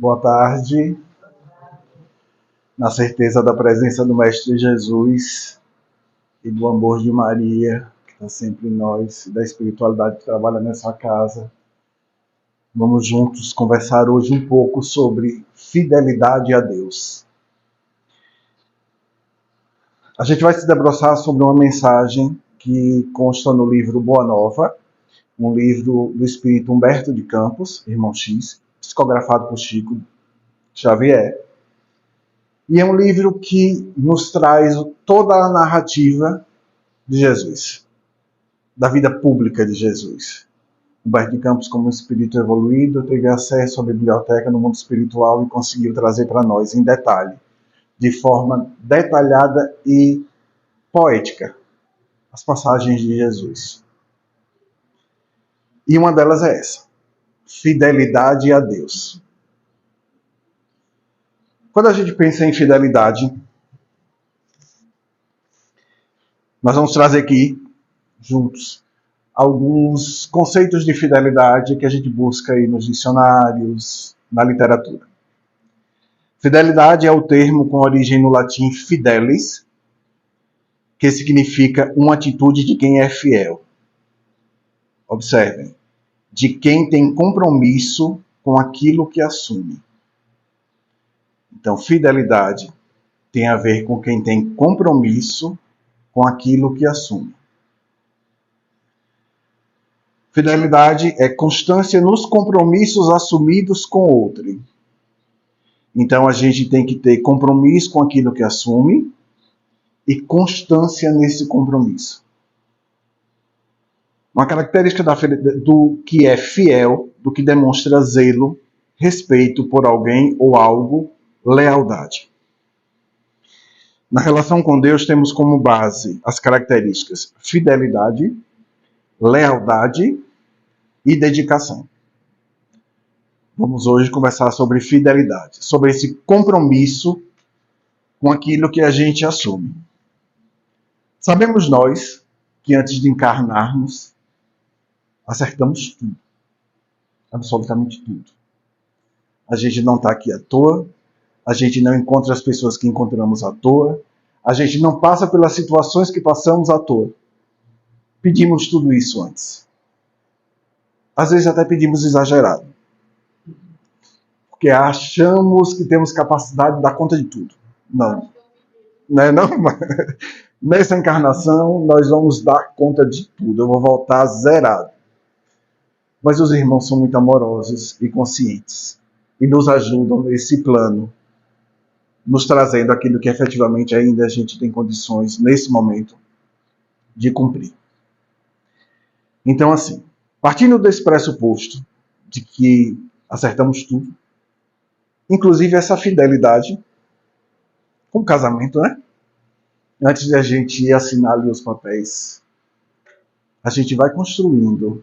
Boa tarde, na certeza da presença do Mestre Jesus e do amor de Maria, que está sempre em nós, e da espiritualidade que trabalha nessa casa. Vamos juntos conversar hoje um pouco sobre fidelidade a Deus. A gente vai se debruçar sobre uma mensagem que consta no livro Boa Nova, um livro do espírito Humberto de Campos, irmão X, psicografado por Chico Xavier. E é um livro que nos traz toda a narrativa de Jesus, da vida pública de Jesus. Humberto de Campos, como um espírito evoluído, teve acesso à biblioteca no mundo espiritual e conseguiu trazer para nós em detalhe, de forma detalhada e poética, as passagens de Jesus. E uma delas é essa: fidelidade a Deus. Quando a gente pensa em fidelidade, nós vamos trazer aqui, juntos, alguns conceitos de fidelidade que a gente busca aí nos dicionários, na literatura. Fidelidade é o termo com origem no latim fidelis, que significa uma atitude de quem é fiel. Observem, de quem tem compromisso com aquilo que assume. Então, fidelidade tem a ver com quem tem compromisso com aquilo que assume. Fidelidade é constância nos compromissos assumidos com outrem. Então, a gente tem que ter compromisso com aquilo que assume e constância nesse compromisso. Uma característica do que é fiel, do que demonstra zelo, respeito por alguém ou algo, lealdade. Na relação com Deus, temos como base as características fidelidade, lealdade e dedicação. Vamos hoje conversar sobre fidelidade, sobre esse compromisso com aquilo que a gente assume. Sabemos nós que antes de encarnarmos, acertamos tudo, absolutamente tudo. A gente não está aqui à toa, a gente não encontra as pessoas que encontramos à toa, a gente não passa pelas situações que passamos à toa. Pedimos tudo isso antes. Às vezes até pedimos exagerado. Porque achamos que temos capacidade de dar conta de tudo. Não. Não? Nessa encarnação, nós vamos dar conta de tudo. Eu vou voltar zerado. Mas os irmãos são muito amorosos e conscientes. E nos ajudam nesse plano, nos trazendo aquilo que efetivamente ainda a gente tem condições, nesse momento, de cumprir. Então, assim, partindo desse pressuposto de que acertamos tudo, inclusive essa fidelidade com o casamento, né? Antes de a gente assinar ali os papéis, a gente vai construindo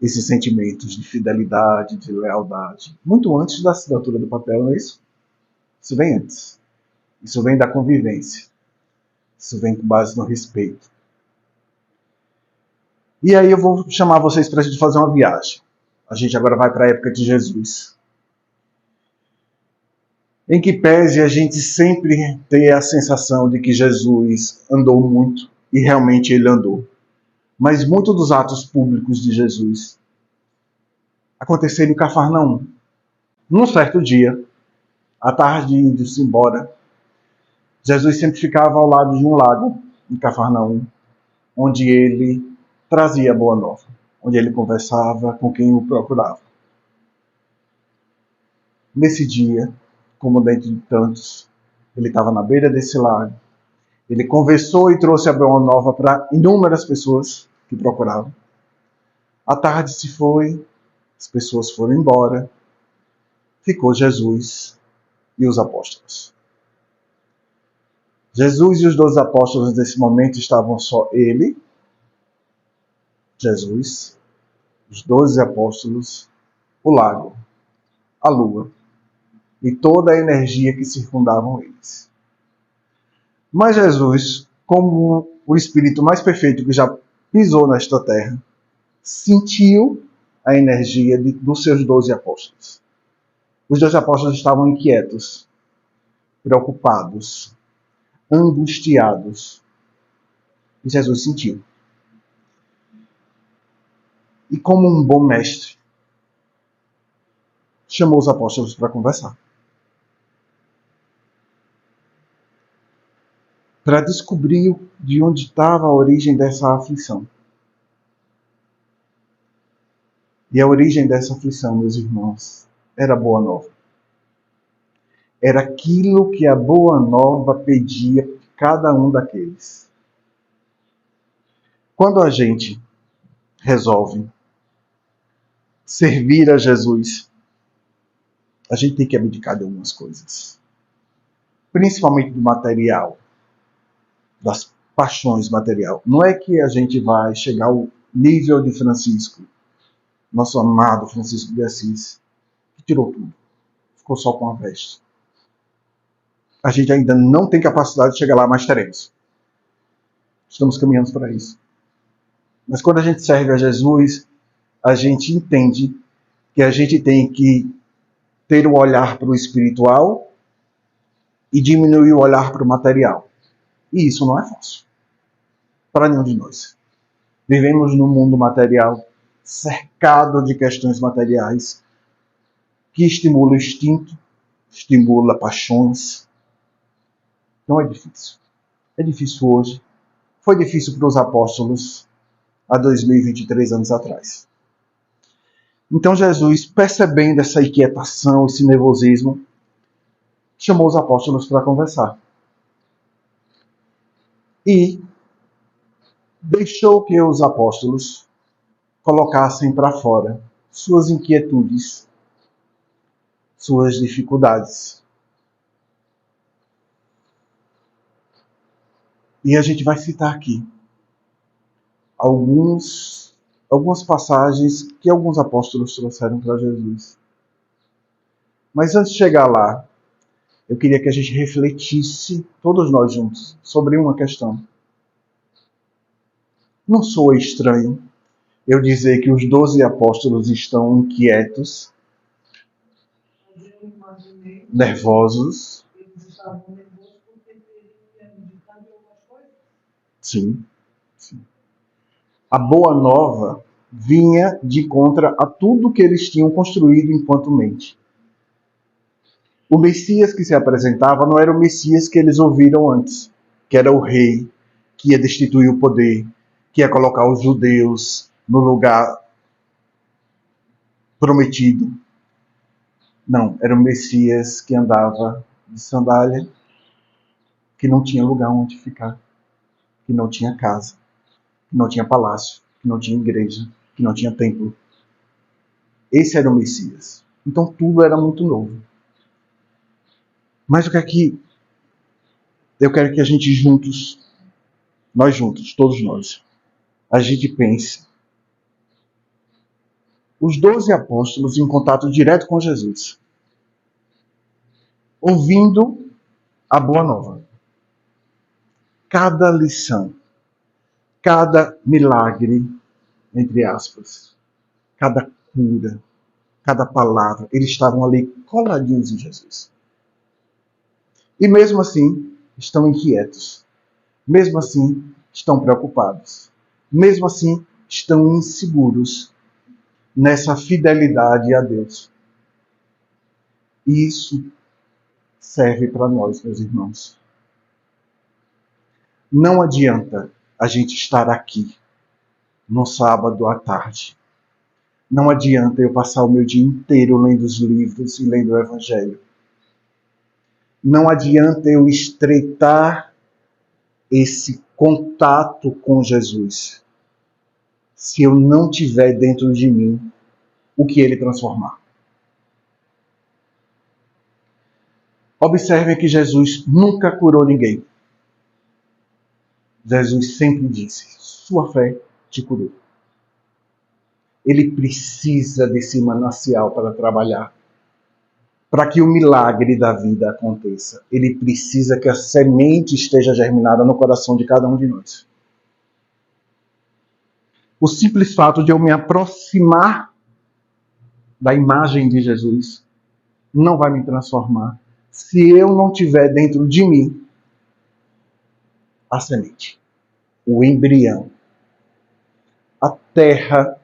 esses sentimentos de fidelidade, de lealdade, muito antes da assinatura do papel, não é isso? Isso vem antes. Isso vem da convivência. Isso vem com base no respeito. E aí eu vou chamar vocês para a gente fazer uma viagem. A gente agora vai para a época de Jesus. Em que pese a gente sempre ter a sensação de que Jesus andou muito, e realmente ele andou. Mas muitos dos atos públicos de Jesus aconteceram em Cafarnaum. Num certo dia, à tarde, indo-se embora, Jesus sempre ficava ao lado de um lago, em Cafarnaum, onde ele trazia a boa nova, onde ele conversava com quem o procurava. Nesse dia, como dentre de tantos, ele estava na beira desse lago, ele conversou e trouxe a boa nova para inúmeras pessoas que procuravam. A tarde se foi, as pessoas foram embora, ficou Jesus e os apóstolos. Jesus e os 12 apóstolos nesse momento estavam só ele, Jesus, os 12 apóstolos, o lago, a lua e toda a energia que circundavam eles. Mas Jesus, como o espírito mais perfeito que já pisou nesta terra, sentiu a energia dos seus 12 apóstolos. Os dois apóstolos estavam inquietos, preocupados, angustiados. E Jesus sentiu. E como um bom mestre, chamou os apóstolos para conversar. Para descobrir de onde estava a origem dessa aflição. E a origem dessa aflição, meus irmãos, era a boa nova. Era aquilo que a boa nova pedia de cada um daqueles. Quando a gente resolve servir a Jesus, a gente tem que abdicar de algumas coisas. Principalmente do material, das paixões material. Não é que a gente vai chegar ao nível de Francisco, nosso amado Francisco de Assis, que tirou tudo. Ficou só com a veste. A gente ainda não tem capacidade de chegar lá, mas teremos. Estamos caminhando para isso. Mas quando a gente serve a Jesus, a gente entende que a gente tem que ter o olhar para o espiritual e diminuir o olhar para o material. E isso não é fácil. Para nenhum de nós. Vivemos num mundo material cercado de questões materiais que estimula o instinto, estimula paixões. Não é difícil. É difícil hoje. Foi difícil para os apóstolos há 2023 anos atrás. Então Jesus, percebendo essa inquietação, esse nervosismo, chamou os apóstolos para conversar. E deixou que os apóstolos colocassem para fora suas inquietudes, suas dificuldades. E a gente vai citar aqui algumas passagens que alguns apóstolos trouxeram para Jesus. Mas antes de chegar lá, eu queria que a gente refletisse, todos nós juntos, sobre uma questão. Não soa estranho eu dizer que os 12 apóstolos estão inquietos, nervosos? Sim. A boa nova vinha de contra a tudo que eles tinham construído enquanto mente. O Messias que se apresentava não era o Messias que eles ouviram antes, que era o rei, que ia destituir o poder, que ia colocar os judeus no lugar prometido. Não, era o Messias que andava de sandália, que não tinha lugar onde ficar, que não tinha casa, que não tinha palácio, que não tinha igreja, que não tinha templo. Esse era o Messias. Então tudo era muito novo. Mas o que é que eu quero que a gente juntos, nós juntos, todos nós, a gente pense. Os 12 apóstolos em contato direto com Jesus, ouvindo a boa nova. Cada lição, cada milagre, entre aspas, cada cura, cada palavra, eles estavam ali coladinhos em Jesus. E mesmo assim, estão inquietos. Mesmo assim, estão preocupados. Mesmo assim, estão inseguros nessa fidelidade a Deus. E isso serve para nós, meus irmãos. Não adianta a gente estar aqui no sábado à tarde. Não adianta eu passar o meu dia inteiro lendo os livros e lendo o Evangelho. Não adianta eu estreitar esse contato com Jesus se eu não tiver dentro de mim o que ele transformar. Observem que Jesus nunca curou ninguém. Jesus sempre disse, sua fé te curou. Ele precisa desse manancial para trabalhar. Para que o milagre da vida aconteça, ele precisa que a semente esteja germinada no coração de cada um de nós. O simples fato de eu me aproximar da imagem de Jesus não vai me transformar se eu não tiver dentro de mim a semente, o embrião, a terra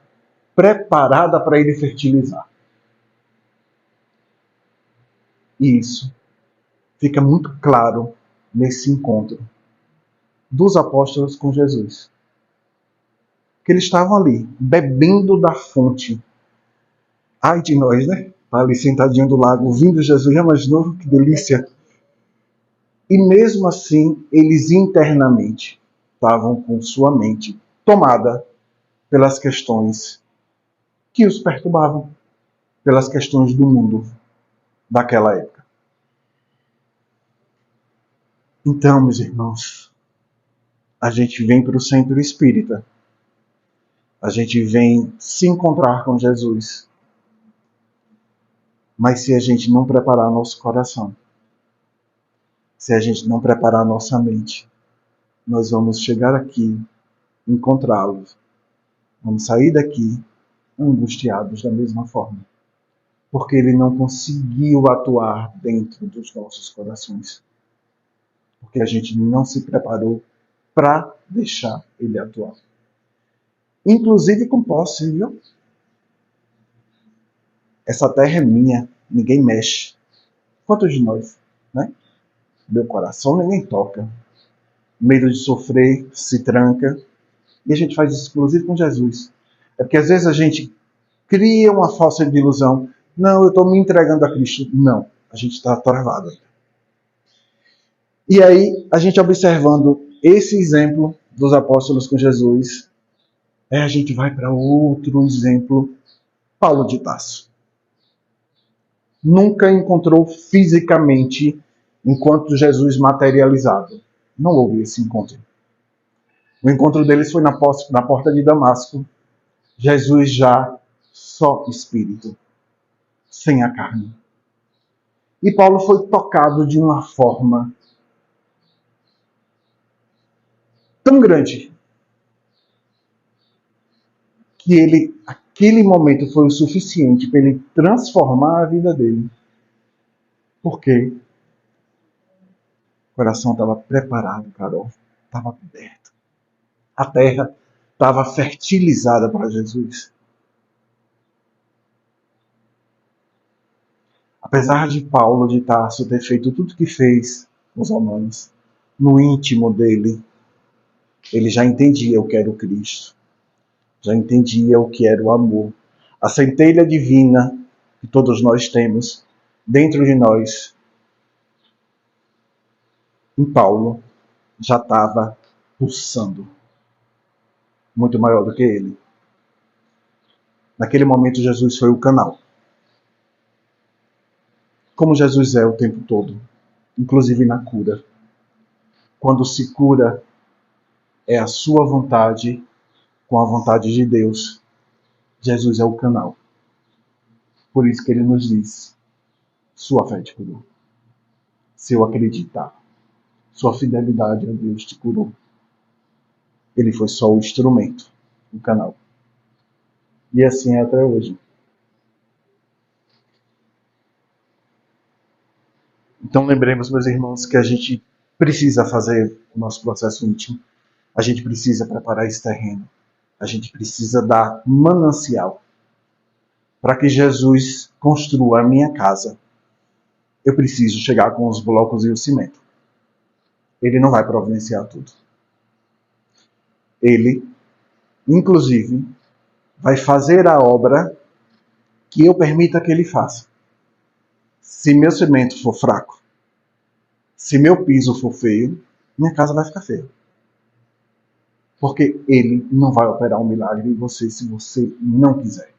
preparada para ele fertilizar. E isso fica muito claro nesse encontro dos apóstolos com Jesus. Que eles estavam ali, bebendo da fonte. Ai de nós, né? Tá ali sentadinho do lago, ouvindo Jesus, é mais novo, que delícia. E mesmo assim, eles internamente estavam com sua mente tomada pelas questões que os perturbavam, pelas questões do mundo daquela época. Então, meus irmãos, a gente vem para o centro espírita. A gente vem se encontrar com Jesus. Mas se a gente não preparar nosso coração, se a gente não preparar nossa mente, nós vamos chegar aqui, encontrá-lo. Vamos sair daqui angustiados da mesma forma. Porque ele não conseguiu atuar dentro dos nossos corações. Porque a gente não se preparou para deixar ele atuar. Inclusive com posse, viu? Essa terra é minha, ninguém mexe. Quantos de nós, né? Meu coração ninguém toca. Medo de sofrer, se tranca. E a gente faz isso inclusive com Jesus. É porque às vezes a gente cria uma falsa ilusão. Não, eu estou me entregando a Cristo. Não, a gente está travado. E aí, a gente observando esse exemplo dos apóstolos com Jesus, a gente vai para outro exemplo, Paulo de Tarso. Nunca encontrou fisicamente enquanto Jesus materializado. Não houve esse encontro. O encontro deles foi na porta de Damasco. Jesus já só espírito, sem a carne. E Paulo foi tocado de uma forma tão grande que ele, aquele momento foi o suficiente para ele transformar a vida dele. Porque o coração estava preparado, Carol, estava aberto. A terra estava fertilizada para Jesus. Apesar de Paulo de Tarso ter feito tudo o que fez com os romanos, no íntimo dele, ele já entendia o que era o Cristo. Já entendia o que era o amor. A centelha divina que todos nós temos dentro de nós, em Paulo, já estava pulsando. Muito maior do que ele. Naquele momento, Jesus foi o canal. Como Jesus é o tempo todo, inclusive na cura. Quando se cura, é a sua vontade com a vontade de Deus. Jesus é o canal. Por isso que ele nos diz, sua fé te curou. Se eu acreditar, sua fidelidade a Deus te curou. Ele foi só o instrumento, o canal. E assim é até hoje. Então lembremos, meus irmãos, que a gente precisa fazer o nosso processo íntimo. A gente precisa preparar esse terreno. A gente precisa dar manancial para que Jesus construa a minha casa. Eu preciso chegar com os blocos e o cimento. Ele não vai providenciar tudo. Ele, inclusive, vai fazer a obra que eu permita que ele faça. Se meu cimento for fraco, se meu piso for feio, minha casa vai ficar feia. Porque ele não vai operar um milagre em você se você não quiser.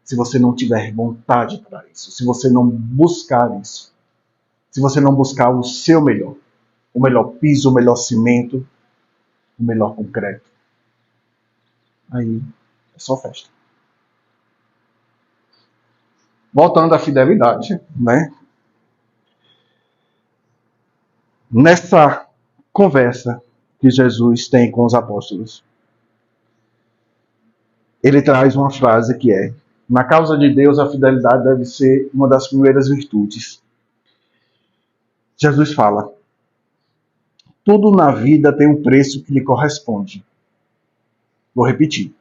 Se você não tiver vontade para isso. Se você não buscar isso. Se você não buscar o seu melhor. O melhor piso, o melhor cimento, o melhor concreto. Aí é só festa. Voltando à fidelidade, né? Nessa conversa que Jesus tem com os apóstolos, ele traz uma frase que é: Na causa de Deus, a fidelidade deve ser uma das primeiras virtudes. Jesus fala: tudo na vida tem um preço que lhe corresponde. Vou repetir.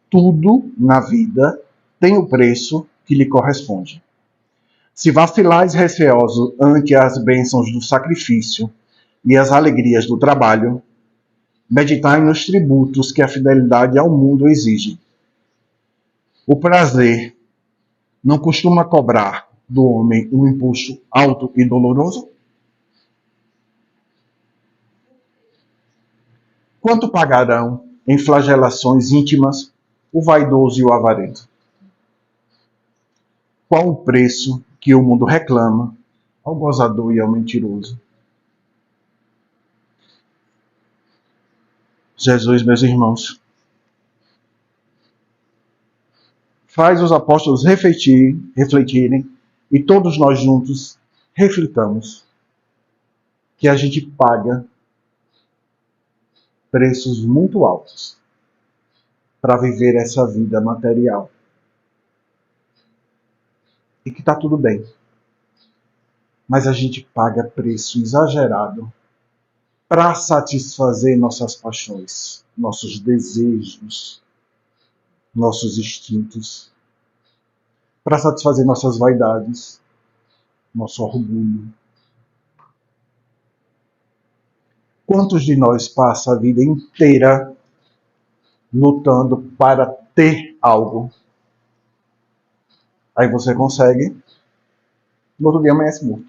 Tudo na vida tem o preço que lhe corresponde. Se vacilais receoso ante as bênçãos do sacrifício e as alegrias do trabalho, meditai nos tributos que a fidelidade ao mundo exige. O prazer não costuma cobrar do homem um imposto alto e doloroso? Quanto pagarão em flagelações íntimas o vaidoso e o avarento? Qual o preço que o mundo reclama ao gozador e ao mentiroso? Jesus, meus irmãos, faz os apóstolos refletirem e todos nós juntos reflitamos que a gente paga preços muito altos para viver essa vida material. E que está tudo bem. Mas a gente paga preço exagerado para satisfazer nossas paixões, nossos desejos, nossos instintos, para satisfazer nossas vaidades, nosso orgulho. Quantos de nós passa a vida inteira lutando para ter algo? Aí você consegue, no outro dia amanhece morto.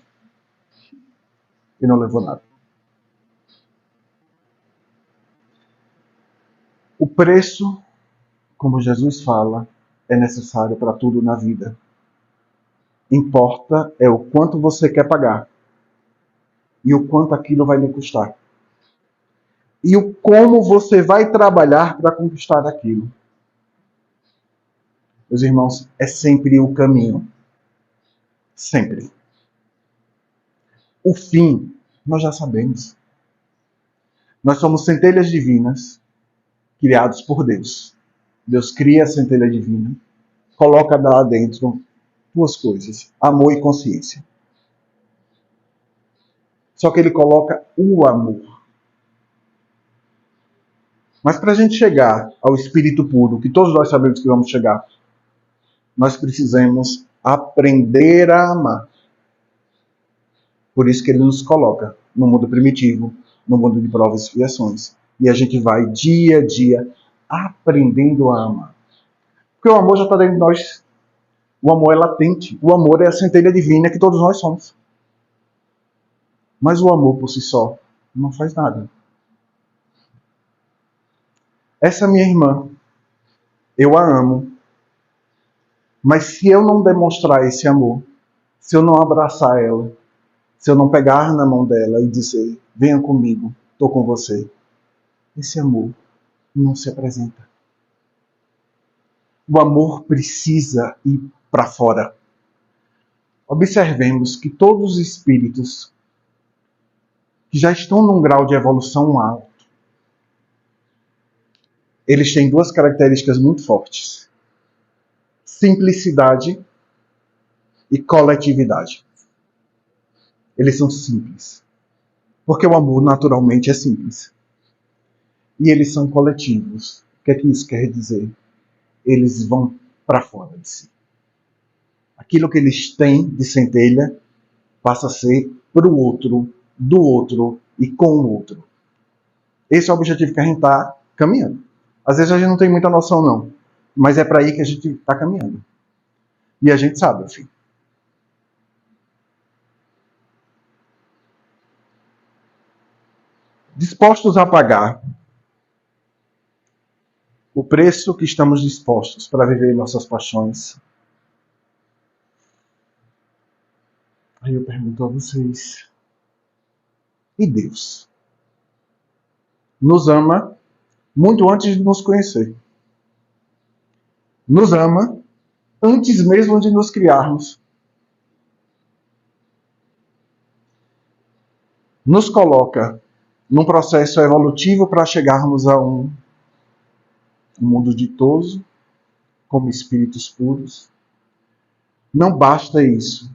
E não levou nada. O preço, como Jesus fala, é necessário para tudo na vida. Importa é o quanto você quer pagar e o quanto aquilo vai lhe custar. E o como você vai trabalhar para conquistar aquilo. Meus irmãos, é sempre o caminho. Sempre. O fim, nós já sabemos. Nós somos centelhas divinas, criados por Deus. Deus cria a centelha divina, coloca lá dentro duas coisas, amor e consciência. Só que ele coloca o amor. Mas para a gente chegar ao espírito puro, que todos nós sabemos que vamos chegar, nós precisamos aprender a amar. Por isso que ele nos coloca no mundo primitivo, no mundo de provas e expiações. E a gente vai dia a dia aprendendo a amar. Porque o amor já está dentro de nós. O amor é latente. O amor é a centelha divina que todos nós somos. Mas o amor por si só não faz nada. Essa minha irmã, eu a amo. Mas se eu não demonstrar esse amor, se eu não abraçar ela, se eu não pegar na mão dela e dizer, venha comigo, estou com você, esse amor não se apresenta. O amor precisa ir para fora. Observemos que todos os espíritos que já estão num grau de evolução alto, eles têm duas características muito fortes: simplicidade e coletividade. Eles são simples. Porque o amor naturalmente é simples. E eles são coletivos. O que é que isso quer dizer? Eles vão para fora de si. Aquilo que eles têm de centelha passa a ser para o outro, do outro e com o outro. Esse é o objetivo que a gente está caminhando. Às vezes a gente não tem muita noção não, mas é para aí que a gente está caminhando. E a gente sabe, enfim. Dispostos a pagar o preço que estamos dispostos para viver nossas paixões. Aí eu pergunto a vocês, e Deus? Nos ama muito antes de nos conhecer. Nos ama antes mesmo de nos criarmos. Nos coloca num processo evolutivo para chegarmos a um mundo ditoso, como espíritos puros. Não basta isso.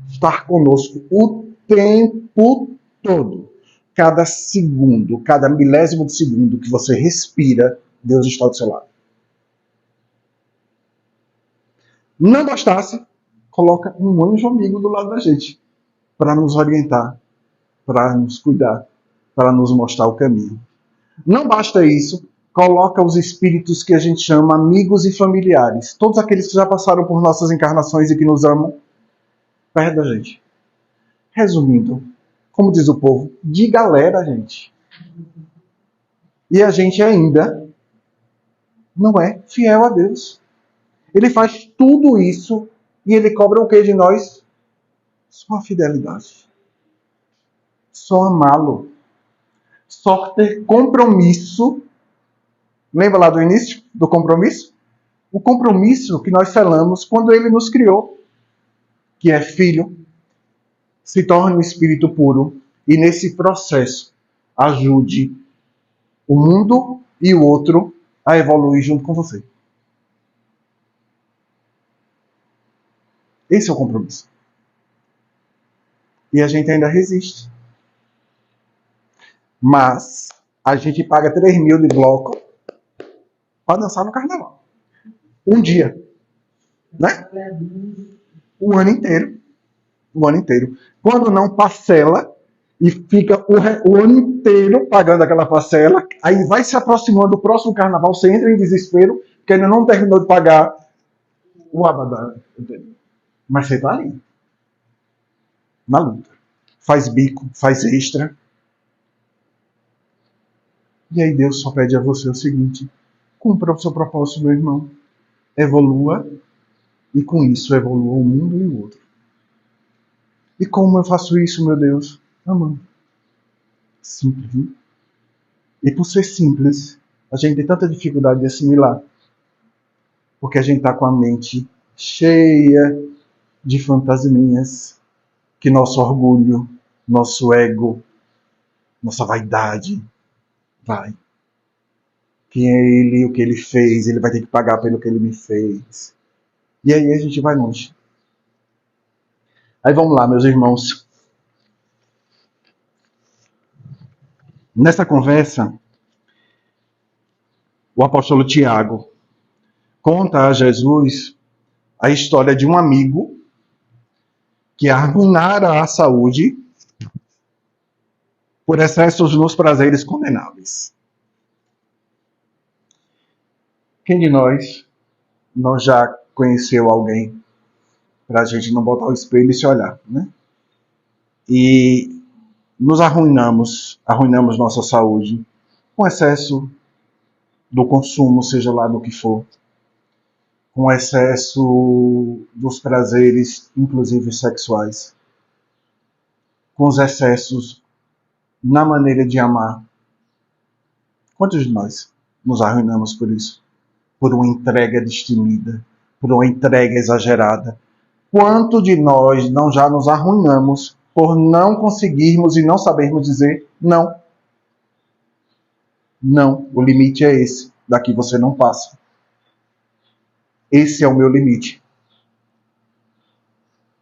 Estar conosco o tempo todo. Cada segundo, cada milésimo de segundo que você respira, Deus está do seu lado. Não bastasse, coloca um anjo amigo do lado da gente para nos orientar, para nos cuidar, para nos mostrar o caminho. Não basta isso, coloca os espíritos que a gente chama amigos e familiares, todos aqueles que já passaram por nossas encarnações e que nos amam, perto da gente. Resumindo, como diz o povo, de galera, gente. E a gente ainda não é fiel a Deus. Ele faz tudo isso e ele cobra o que de nós? Só a fidelidade. Só amá-lo. Só ter compromisso. Lembra lá do início do compromisso? O compromisso que nós selamos quando ele nos criou, que é filho, se torne um espírito puro e nesse processo ajude o mundo e o outro a evoluir junto com você. Esse é o compromisso. E a gente ainda resiste. Mas a gente paga 3 mil de bloco para dançar no carnaval. Um dia. Né? O ano inteiro. O ano inteiro. Quando não parcela e fica o ano inteiro pagando aquela parcela, aí vai se aproximando do próximo carnaval, você entra em desespero, porque ainda não terminou de pagar o abadá. Mas você está ali. Na luta. Faz bico, faz extra. E aí Deus só pede a você o seguinte: cumpra o seu propósito, meu irmão. Evolua, e com isso evolua o mundo e o outro. E como eu faço isso, meu Deus? Amando. Simples, né? E por ser simples, a gente tem tanta dificuldade de assimilar. Porque a gente está com a mente cheia de fantasiminhas que nosso orgulho, nosso ego, nossa vaidade vai. Quem é ele, o que ele fez, ele vai ter que pagar pelo que ele me fez. E aí a gente vai longe. Aí vamos lá, meus irmãos. Nessa conversa, o apóstolo Tiago conta a Jesus a história de um amigo que arruinara a saúde por excessos nos prazeres condenáveis. Quem de nós não já conheceu alguém para a gente não botar o espelho e se olhar, né? E nos arruinamos nossa saúde com excesso do consumo, seja lá do que for, com excesso dos prazeres, inclusive sexuais, com os excessos na maneira de amar. Quantos de nós nos arruinamos por isso? Por uma entrega destemida, por uma entrega exagerada. Quanto de nós não já nos arruinamos por não conseguirmos e não sabermos dizer não? Não, o limite é esse. Daqui você não passa. Esse é o meu limite.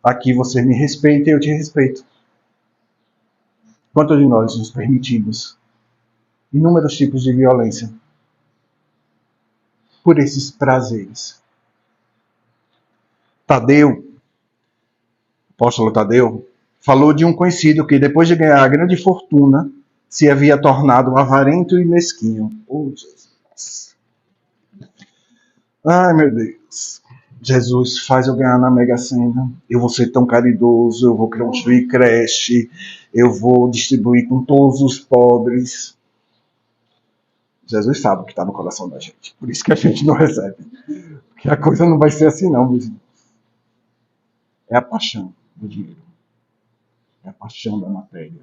Aqui você me respeita e eu te respeito. Quanto de nós nos permitimos inúmeros tipos de violência por esses prazeres? Tadeu, apóstolo Tadeu, falou de um conhecido que depois de ganhar a grande fortuna se havia tornado avarento e mesquinho. Oh, Jesus. Ai, meu Deus. Jesus, faz eu ganhar na Mega Sena. Eu vou ser tão caridoso, eu vou construir creche, eu vou distribuir com todos os pobres. Jesus sabe o que está no coração da gente. Por isso que a gente não recebe. Porque a coisa não vai ser assim, não, meus irmãos. É a paixão do dinheiro. É a paixão da matéria.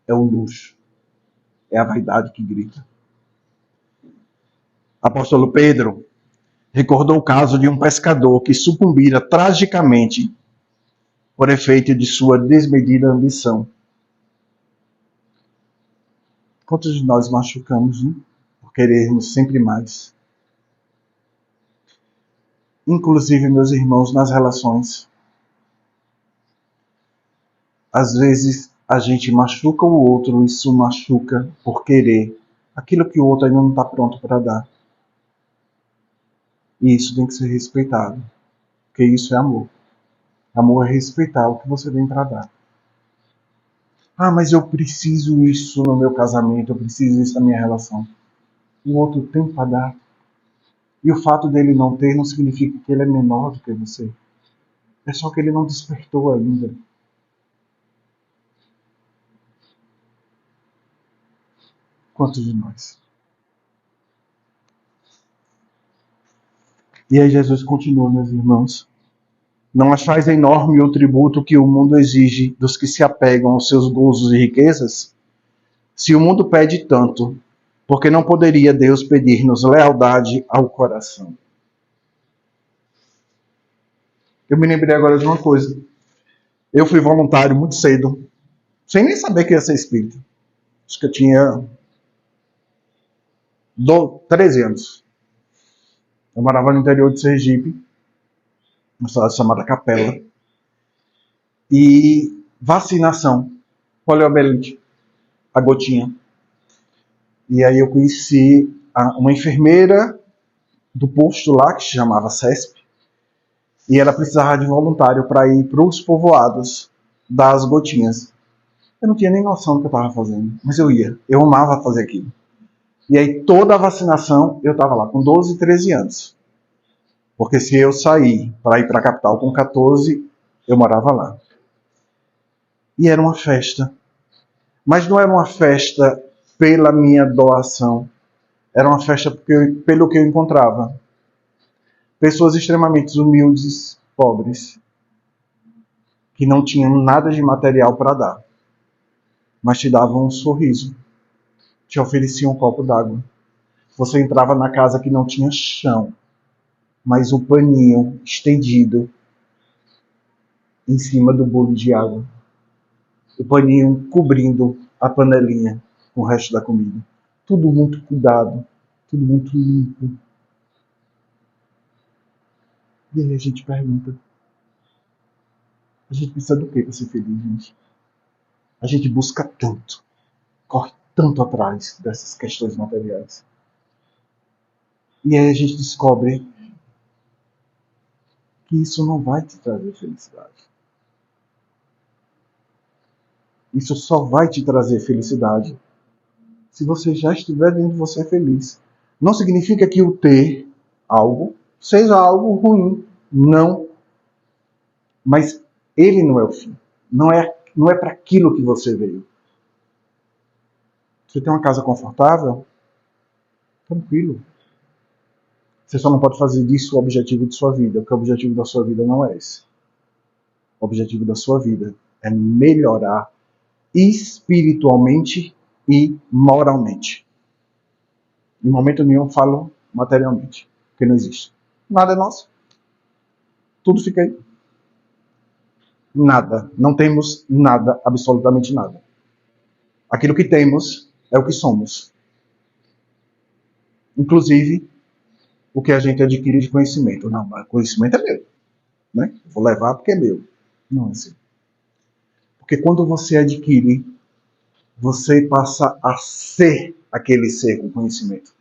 É o luxo. É a vaidade que grita. Apóstolo Pedro recordou o caso de um pescador que sucumbira tragicamente por efeito de sua desmedida ambição. Quantos de nós machucamos, né? Por querermos sempre mais? inclusive, meus irmãos, nas relações. Às vezes a gente machuca o outro, isso machuca por querer aquilo que o outro ainda não está pronto para dar. E isso tem que ser respeitado, porque isso é amor. Amor é respeitar o que você tem para dar. Ah, mas eu preciso isso no meu casamento, eu preciso isso na minha relação. O outro tem para dar. E o fato dele não ter não significa que ele é menor do que você. É só que ele não despertou ainda. Quantos de nós? E aí Jesus continua, meus irmãos. Não achais enorme o tributo que o mundo exige dos que se apegam aos seus gozos e riquezas? Se o mundo pede tanto, por que não poderia Deus pedir-nos lealdade ao coração? Eu me lembrei agora de uma coisa. Eu fui voluntário muito cedo, sem nem saber que ia ser espírita. Acho que eu tinha 13 anos. Eu morava no interior de Sergipe, uma cidade chamada Capela. E vacinação, poliomielite, a gotinha. E aí eu conheci uma enfermeira do posto lá, que se chamava CESP, e ela precisava de voluntário para ir para os povoados das gotinhas. Eu não tinha nem noção do que eu estava fazendo, mas eu ia. Eu amava fazer aquilo. E aí toda a vacinação eu estava lá com 12, 13 anos. Porque se eu sair para ir para a capital com 14, eu morava lá. E era uma festa. Mas não era uma festa pela minha doação. Era uma festa pelo que eu encontrava. Pessoas extremamente humildes, pobres, que não tinham nada de material para dar, mas te davam um sorriso, te ofereciam um copo d'água. Você entrava na casa que não tinha chão, mas um paninho estendido em cima do bolo de água. O paninho cobrindo a panelinha com o resto da comida. Tudo muito cuidado, tudo muito limpo. E aí a gente pergunta, a gente precisa do que para ser feliz, gente? A gente busca tanto, corre tanto atrás dessas questões materiais. E aí a gente descobre que isso não vai te trazer felicidade. Isso só vai te trazer felicidade se você já estiver dentro de você feliz. Não significa que o ter algo seja algo ruim. Não. Mas ele não é o fim. Não é para aquilo que você veio. Você tem uma casa confortável? Tranquilo. Você só não pode fazer disso o objetivo de sua vida, porque o objetivo da sua vida não é esse. O objetivo da sua vida é melhorar espiritualmente e moralmente. Em momento nenhum falo materialmente, porque não existe. Nada é nosso. Tudo fica aí. Nada. Não temos nada, absolutamente nada. Aquilo que temos é o que somos. Inclusive, o que a gente adquire de conhecimento. Não, mas conhecimento é meu. Né? Vou levar porque é meu. Não é assim. Porque quando você adquire, você passa a ser aquele ser com conhecimento.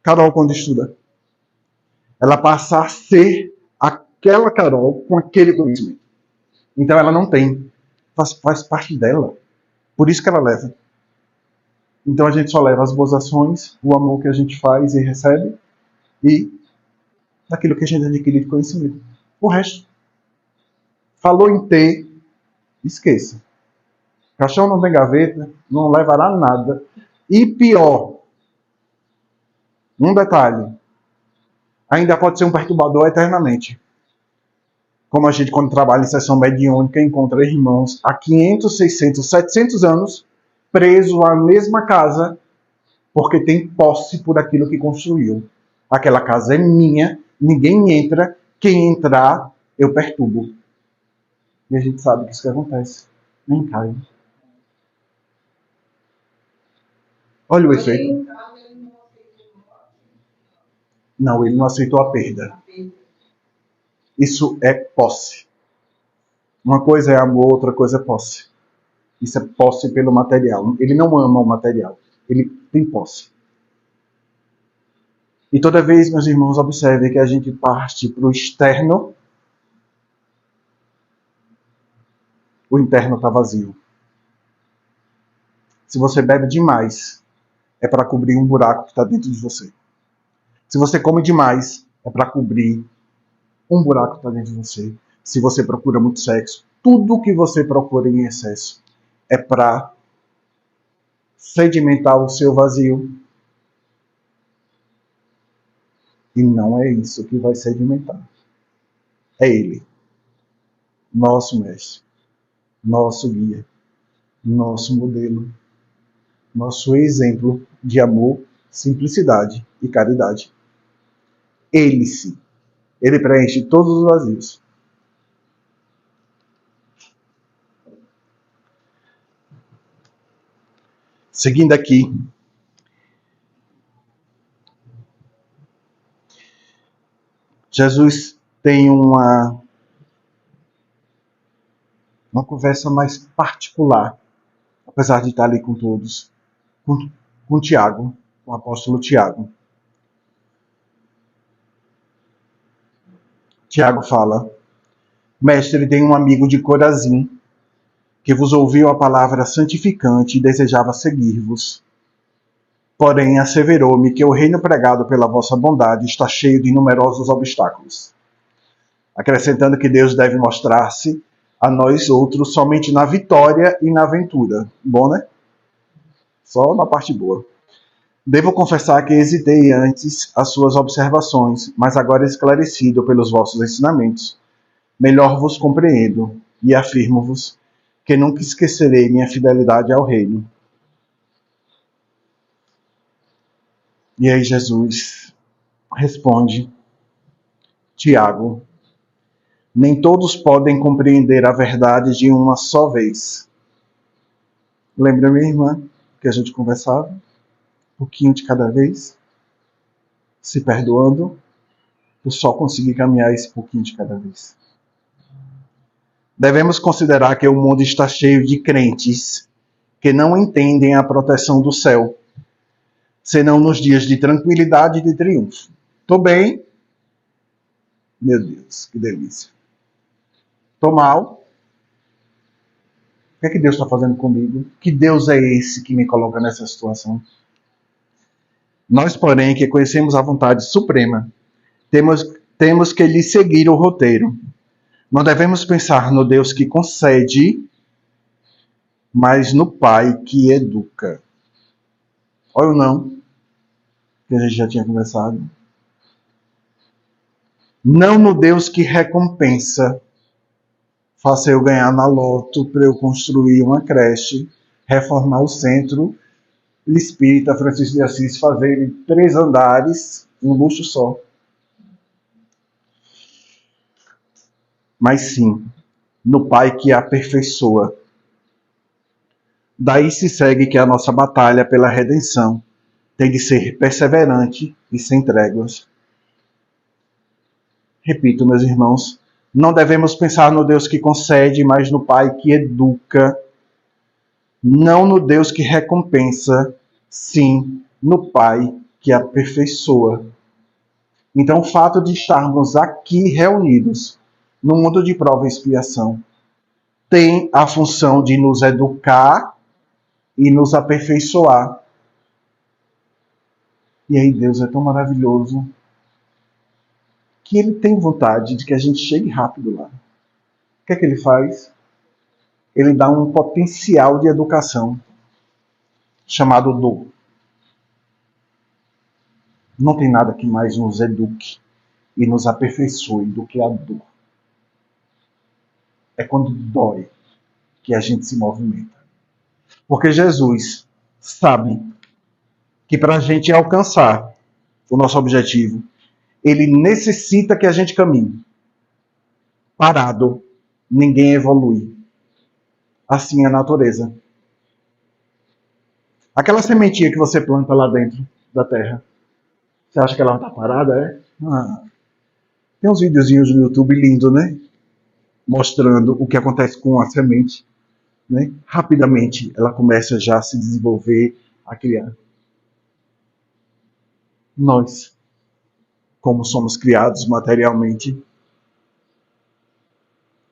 Carol, quando estuda, ela passa a ser aquela Carol com aquele conhecimento. Então ela não tem. Faz parte dela. Por isso que ela leva. Então a gente só leva as boas ações, o amor que a gente faz e recebe, e daquilo que a gente adquire de conhecimento. O resto. Falou em ter, esqueça. Caixão não tem gaveta, não levará nada. E pior, um detalhe, ainda pode ser um perturbador eternamente. Como a gente, quando trabalha em sessão mediúnica, encontra irmãos há 500, 600, 700 anos presos à mesma casa porque tem posse por aquilo que construiu. Aquela casa é minha, ninguém entra, quem entrar, eu perturbo. E a gente sabe que isso que acontece. Nem cai. Olha o efeito. Não, ele não aceitou a perda. Isso é posse. Uma coisa é amor, outra coisa é posse. Isso é posse pelo material. Ele não ama o material. Ele tem posse. E toda vez, meus irmãos, observem que a gente parte para o externo, o interno está vazio. Se você bebe demais, é para cobrir um buraco que está dentro de você. Se você come demais, é para cobrir um buraco que está dentro de você. Se você procura muito sexo, tudo que você procura em excesso é para sedimentar o seu vazio. E não é isso que vai sedimentar. É Ele, nosso mestre, nosso guia, nosso modelo, nosso exemplo de amor, simplicidade e caridade. Ele sim, ele preenche todos os vazios. Seguindo aqui, Jesus tem uma conversa mais particular, apesar de estar ali com todos, com Tiago, com o apóstolo Tiago. Tiago fala: Mestre, tem um amigo de Corazim que vos ouviu a palavra santificante e desejava seguir-vos. Porém, asseverou-me que o reino pregado pela vossa bondade está cheio de numerosos obstáculos. Acrescentando que Deus deve mostrar-se a nós outros somente na vitória e na ventura. Bom, né? Só na parte boa. Devo confessar que hesitei antes as suas observações, mas agora esclarecido pelos vossos ensinamentos, melhor vos compreendo e afirmo-vos que nunca esquecerei minha fidelidade ao reino. E aí Jesus responde: Tiago, nem todos podem compreender a verdade de uma só vez. Lembra, minha irmã, que a gente conversava? Um pouquinho de cada vez, se perdoando, por só conseguir caminhar esse pouquinho de cada vez. Devemos considerar que o mundo está cheio de crentes que não entendem a proteção do céu, senão nos dias de tranquilidade e de triunfo. Tô bem? Meu Deus, que delícia. Tô mal? O que é que Deus está fazendo comigo? Que Deus é esse que me coloca nessa situação? Nós, porém, que conhecemos a vontade suprema, temos que lhe seguir o roteiro. Não devemos pensar no Deus que concede, mas no Pai que educa. Ou não, que a gente já tinha conversado. Não no Deus que recompensa. Faça eu ganhar na loto para eu construir uma creche, reformar o centro espírita Francisco de Assis, fazer 3 andares, um luxo só. Mas sim, no Pai que aperfeiçoa. Daí se segue que a nossa batalha pela redenção tem de ser perseverante e sem tréguas. Repito, meus irmãos, não devemos pensar no Deus que concede, mas no Pai que educa. Não no Deus que recompensa, sim no Pai que aperfeiçoa. Então, o fato de estarmos aqui reunidos no mundo de prova e expiação tem a função de nos educar e nos aperfeiçoar. E aí Deus é tão maravilhoso que Ele tem vontade de que a gente chegue rápido lá. O que é que Ele faz? Ele dá um potencial de educação chamado dor. Não tem nada que mais nos eduque e nos aperfeiçoe do que a dor. É quando dói que a gente se movimenta. Porque Jesus sabe que para a gente alcançar o nosso objetivo, Ele necessita que a gente caminhe. Parado, ninguém evolui. Assim é a natureza. Aquela sementinha que você planta lá dentro da terra, Você acha que ela não está parada, é? Tem uns videozinhos no YouTube lindo, né? Mostrando o que acontece com a semente, né? Rapidamente ela começa já a se desenvolver, a criar. Nós, como somos criados materialmente,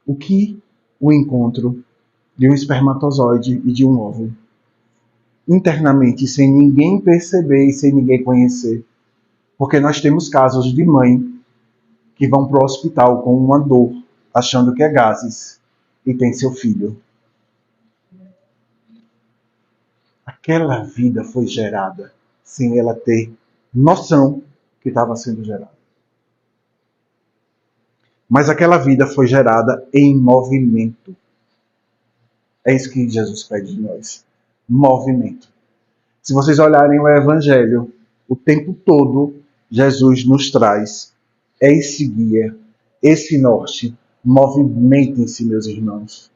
o que o encontro de um espermatozoide e de um óvulo, internamente, sem ninguém perceber e sem ninguém conhecer, porque nós temos casos de mãe que vão para o hospital com uma dor, achando que é gases, e tem seu filho. Aquela vida foi gerada sem ela ter noção que estava sendo gerada. Mas aquela vida foi gerada em movimento. É isso que Jesus pede de nós. Movimento. Se vocês olharem o Evangelho, o tempo todo Jesus nos traz esse guia, esse norte. Movimentem-se, meus irmãos.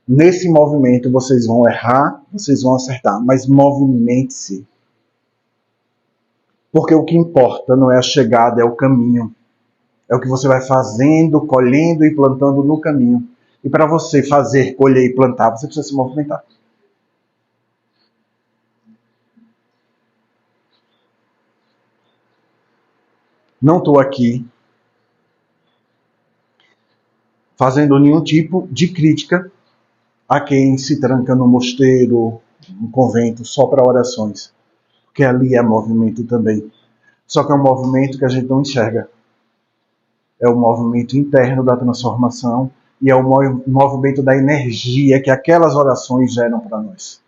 Nesse movimento vocês vão errar, vocês vão acertar, mas movimente-se. Porque o que importa não é a chegada, é o caminho. É o que você vai fazendo, colhendo e plantando no caminho. E para você fazer, colher e plantar, você precisa se movimentar. Não estou aqui fazendo nenhum tipo de crítica a quem se tranca no mosteiro, no convento, só para orações. Porque ali é movimento também. Só que é um movimento que a gente não enxerga. É o movimento interno da transformação e é o movimento da energia que aquelas orações geram para nós.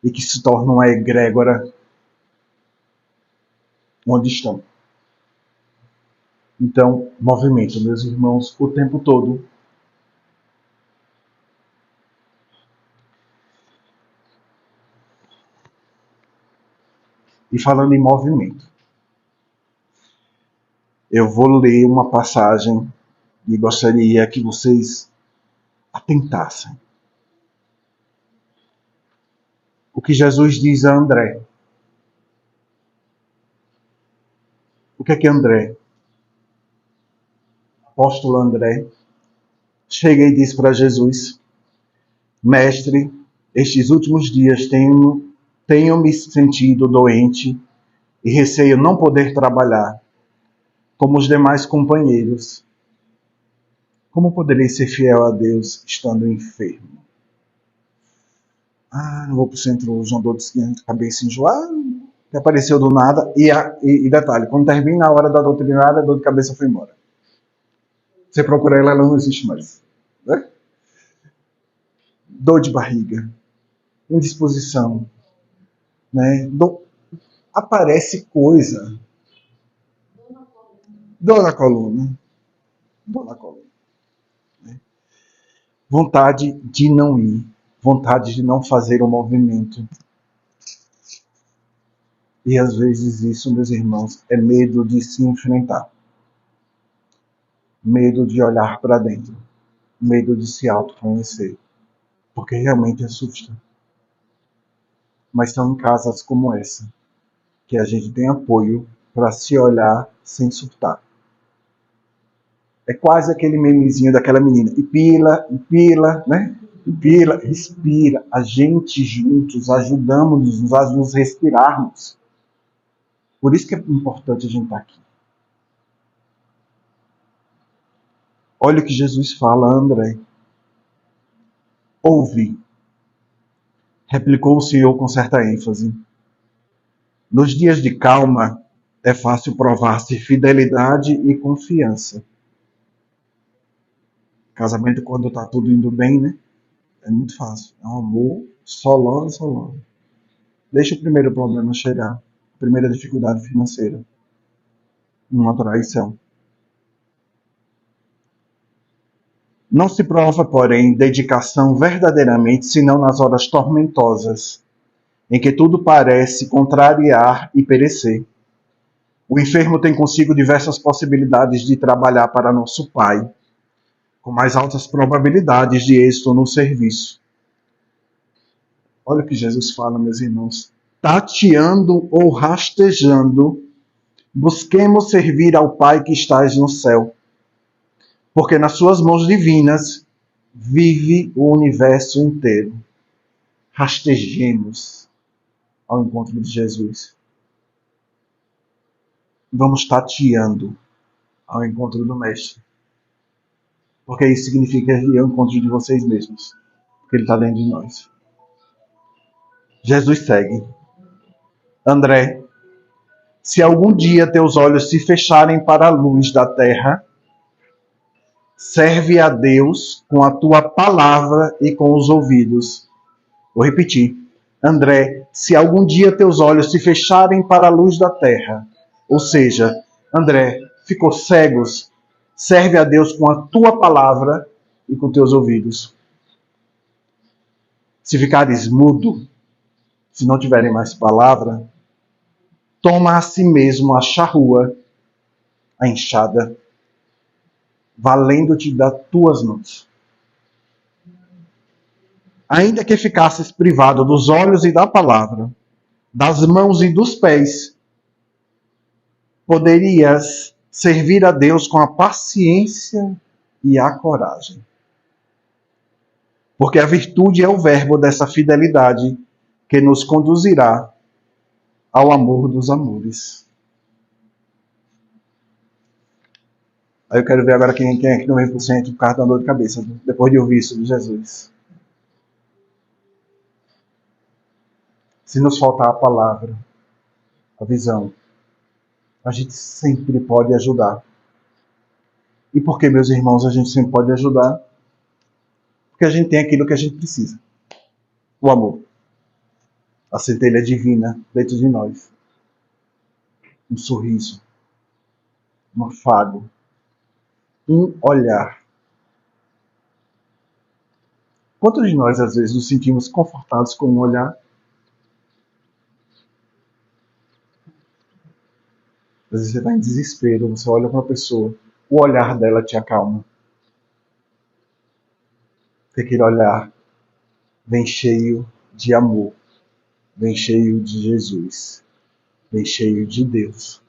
E que se torna uma egrégora onde estão. Então, movimento, meus irmãos, o tempo todo. E falando em movimento, eu vou ler uma passagem e gostaria que vocês atentassem. O que Jesus diz a André. O que é que André, apóstolo André, chega e diz para Jesus: Mestre, estes últimos dias tenho me sentido doente e receio não poder trabalhar como os demais companheiros. Como poderei ser fiel a Deus estando enfermo? Não vou para o centro João Doutor de cabeça enjoada, que apareceu do nada. E detalhe, quando termina a hora da doutrinária, a dor de cabeça foi embora. Você procura ela não existe mais. Né? Dor de barriga, indisposição, né? Aparece coisa. Dor na coluna. Dor na coluna. Né? Vontade de não ir. Vontade de não fazer o movimento. E às vezes isso, meus irmãos, é medo de se enfrentar. Medo de olhar para dentro. Medo de se autoconhecer. Porque realmente assusta. Mas são em casas como essa que a gente tem apoio para se olhar sem surtar. É quase aquele memezinho daquela menina. E pila, né? E pila, respira. A gente juntos ajudamos-nos a nos respirarmos. Por isso que é importante a gente estar aqui. Olha o que Jesus fala, André. Ouve. Replicou o Senhor com certa ênfase. Nos dias de calma, é fácil provar-se fidelidade e confiança. Casamento, quando está tudo indo bem, né? É muito fácil. É um amor solano. Deixa o primeiro problema chegar. A primeira dificuldade financeira. Uma traição. Não se prova, porém, dedicação verdadeiramente, senão nas horas tormentosas, em que tudo parece contrariar e perecer. O enfermo tem consigo diversas possibilidades de trabalhar para nosso Pai, com mais altas probabilidades de êxito no serviço. Olha o que Jesus fala, meus irmãos. Tateando ou rastejando Busquemos servir ao Pai que estás no céu, porque nas suas mãos divinas vive o universo inteiro. Rastejemos ao encontro de Jesus. Vamos tateando ao encontro do Mestre. Porque isso significa ir ao encontro de vocês mesmos. Porque Ele está dentro de nós. Jesus segue. André, se algum dia teus olhos se fecharem para a luz da terra, serve a Deus com a tua palavra e com os ouvidos. Vou repetir. André, se algum dia teus olhos se fecharem para a luz da terra, ou seja, André, ficou cegos, serve a Deus com a tua palavra e com teus ouvidos. Se ficares mudo, se não tiverem mais palavra, toma a si mesmo a charrua, a enxada, valendo-te das tuas mãos. Ainda que ficasses privado dos olhos e da palavra, das mãos e dos pés, poderias servir a Deus com a paciência e a coragem. Porque a virtude é o verbo dessa fidelidade que nos conduzirá ao amor dos amores. Aí eu quero ver agora quem é que não vem por cento por causa da dor de cabeça, depois de ouvir isso de Jesus. Se nos faltar a palavra, a visão, a gente sempre pode ajudar. E por que, meus irmãos, a gente sempre pode ajudar? Porque a gente tem aquilo que a gente precisa. O amor. A centelha divina dentro de nós. Um sorriso. Um afago. Um olhar. Quantos de nós, às vezes, nos sentimos confortados com um olhar? Às vezes você está em desespero, você olha para uma pessoa, o olhar dela te acalma. Porque aquele olhar vem cheio de amor, vem cheio de Jesus, vem cheio de Deus.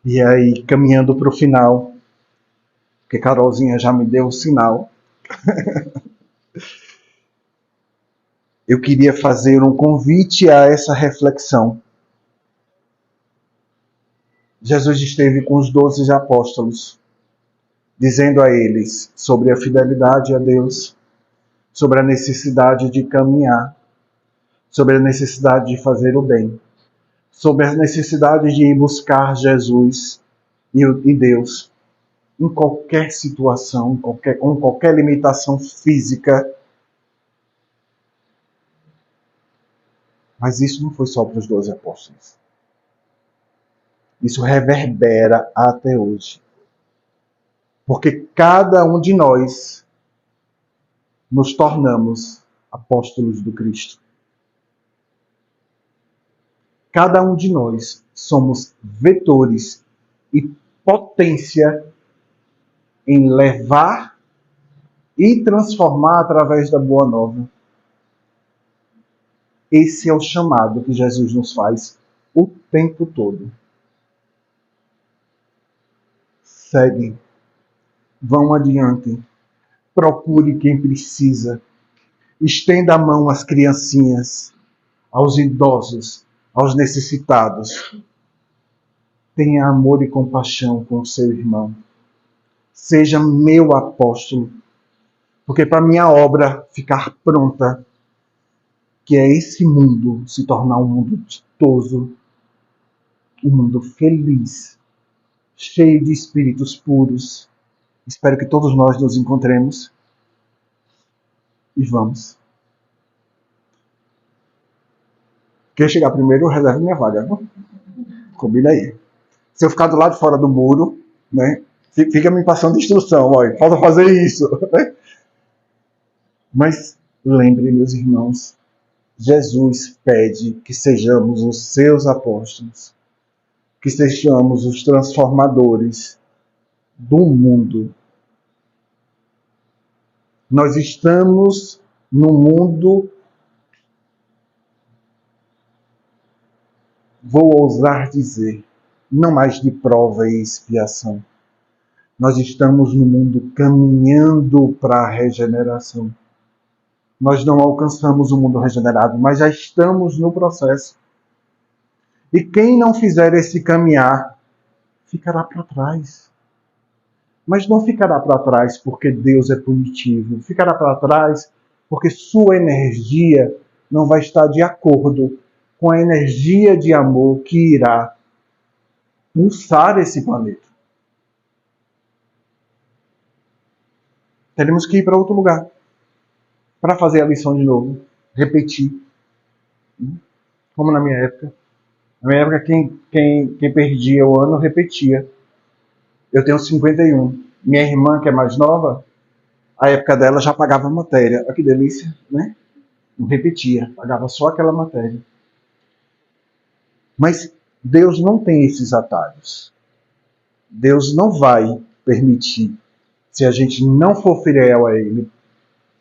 E aí, caminhando para o final, porque Carolzinha já me deu o sinal, eu queria fazer um convite a essa reflexão. Jesus esteve com os 12 apóstolos, dizendo a eles sobre a fidelidade a Deus, sobre a necessidade de caminhar, sobre a necessidade de fazer o bem, sobre a necessidade de ir buscar Jesus e Deus em qualquer situação, com qualquer limitação física. Mas isso não foi só para os 12 apóstolos. Isso reverbera até hoje. Porque cada um de nós nos tornamos apóstolos do Cristo. Cada um de nós somos vetores e potência em levar e transformar através da Boa Nova. Esse é o chamado que Jesus nos faz o tempo todo. Seguem, vão adiante, procure quem precisa, estenda a mão às criancinhas, aos idosos, aos necessitados. Tenha amor e compaixão com o seu irmão. Seja meu apóstolo, porque para minha obra ficar pronta, que é esse mundo se tornar um mundo ditoso, um mundo feliz, cheio de espíritos puros. Espero que todos nós nos encontremos. E vamos. Quem chegar primeiro, reserve minha vaga. Combina aí. Se eu ficar do lado de fora do muro, né, fica me passando instrução. Olha, falta fazer isso. Mas lembre, meus irmãos, Jesus pede que sejamos os seus apóstolos, que sejamos os transformadores do mundo. Nós estamos num mundo vou ousar dizer, não mais de prova e expiação. Nós estamos no mundo caminhando para a regeneração. Nós não alcançamos o mundo regenerado, mas já estamos no processo. E quem não fizer esse caminhar, ficará para trás. Mas não ficará para trás porque Deus é punitivo. Ficará para trás porque sua energia não vai estar de acordo com a energia de amor que irá pulsar esse planeta. Teremos que ir para outro lugar para fazer a lição de novo, repetir. Como na minha época. Na minha época, quem perdia o ano repetia. Eu tenho 51. Minha irmã, que é mais nova, a época dela já pagava a matéria. Olha que delícia, né? Não repetia, pagava só aquela matéria. Mas Deus não tem esses atalhos. Deus não vai permitir, se a gente não for fiel a Ele,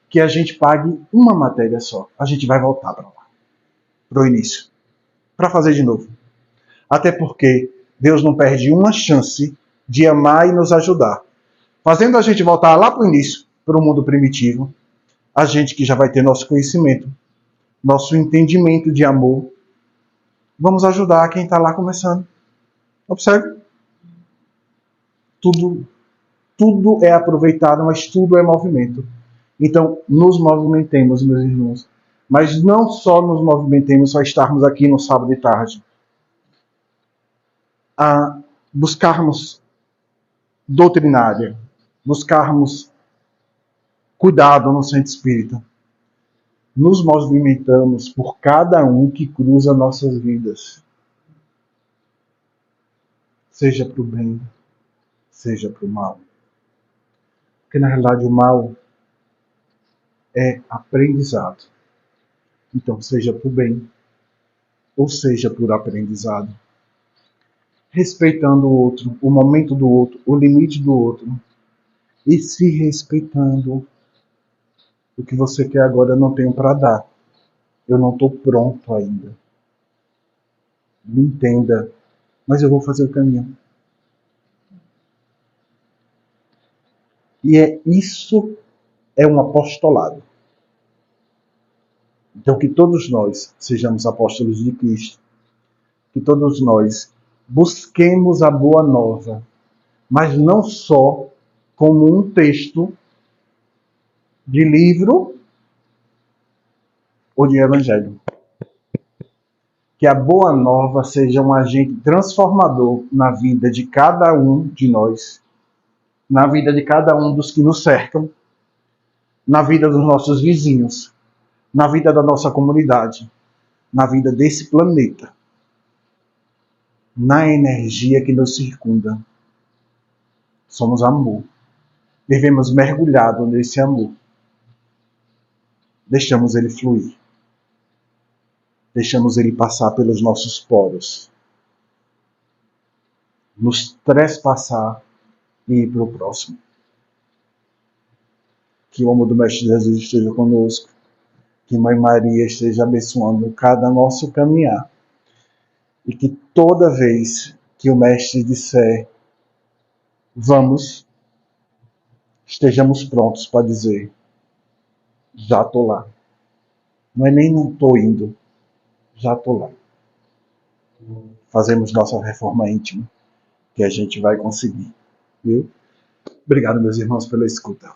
que a gente pague uma matéria só. A gente vai voltar para lá, para o início, para fazer de novo. Até porque Deus não perde uma chance de amar e nos ajudar. Fazendo a gente voltar lá para o início, para o mundo primitivo, a gente que já vai ter nosso conhecimento, nosso entendimento de amor, vamos ajudar quem está lá começando. Observe. Tudo é aproveitado, mas tudo é movimento. Então, nos movimentemos, meus irmãos. Mas não só nos movimentemos, só estarmos aqui no sábado de tarde. A buscarmos doutrinária, buscarmos cuidado no centro espírita. Nos movimentamos por cada um que cruza nossas vidas. Seja para o bem, seja para o mal. Porque na realidade o mal é aprendizado. Então, seja para o bem, ou seja por aprendizado. Respeitando o outro, o momento do outro, o limite do outro. E se respeitando. O que você quer agora eu não tenho para dar. Eu não estou pronto ainda. Me entenda, mas eu vou fazer o caminho. E isso é um apostolado. Então que todos nós sejamos apóstolos de Cristo. Que todos nós busquemos a boa nova, mas não só como um texto de livro ou de evangelho. Que a boa nova seja um agente transformador na vida de cada um de nós, na vida de cada um dos que nos cercam, na vida dos nossos vizinhos, na vida da nossa comunidade, na vida desse planeta, na energia que nos circunda. Somos amor. Vivemos mergulhado nesse amor. Deixamos ele fluir. Deixamos ele passar pelos nossos poros. Nos trespassar e ir para o próximo. Que o amor do Mestre Jesus esteja conosco. Que Mãe Maria esteja abençoando cada nosso caminhar. E que toda vez que o Mestre disser vamos, estejamos prontos para dizer já estou lá. Não é nem não estou indo, já estou lá. Fazemos nossa reforma íntima, que a gente vai conseguir. Viu? Obrigado, meus irmãos, pela escuta.